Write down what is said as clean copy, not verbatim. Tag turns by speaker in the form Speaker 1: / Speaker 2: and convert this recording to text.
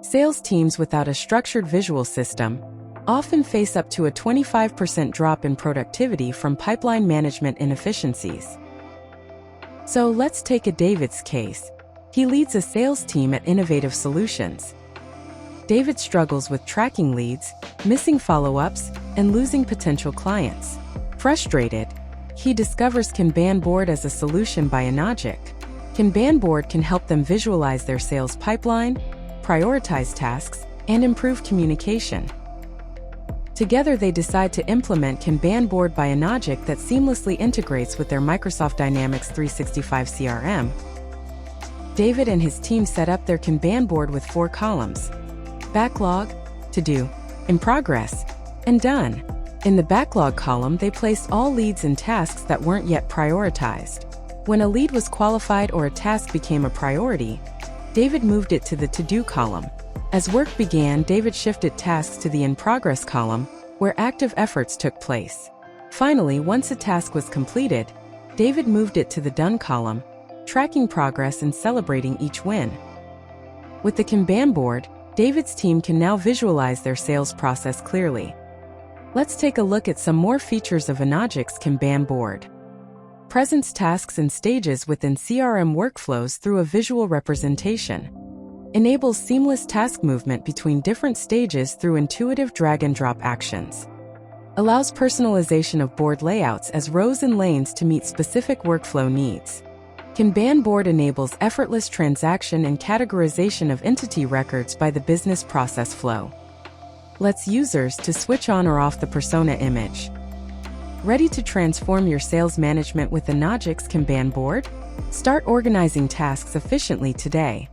Speaker 1: Sales teams without a structured visual system often face up to a 25% drop in productivity from pipeline management inefficiencies. So let's take a David's case. He leads a sales team at Innovative Solutions. David struggles with tracking leads, missing follow-ups, and losing potential clients. Frustrated, he discovers Kanban Board as a solution by Enogic. Kanban Board can help them visualize their sales pipeline, prioritize tasks, and improve communication. Together, they decide to implement Kanban Board by Enogic that seamlessly integrates with their Microsoft Dynamics 365 CRM. David and his team set up their Kanban board with 4 columns: backlog, to-do, in progress, and done. In the backlog column, they placed all leads and tasks that weren't yet prioritized. When a lead was qualified or a task became a priority, David moved it to the to-do column. As work began, David shifted tasks to the in-progress column, where active efforts took place. Finally, once a task was completed, David moved it to the done column, tracking progress and celebrating each win. With the Kanban board, David's team can now visualize their sales process clearly. Let's take a look at some more features of Enogic's Kanban board. Presents tasks and stages within CRM workflows through a visual representation. Enables seamless task movement between different stages through intuitive drag-and-drop actions. Allows personalization of board layouts as rows and lanes to meet specific workflow needs. Kanban Board enables effortless transaction and categorization of entity records by the business process flow. Lets users to switch on or off the persona image. Ready to transform your sales management with Enogic's Kanban Board? Start organizing tasks efficiently today.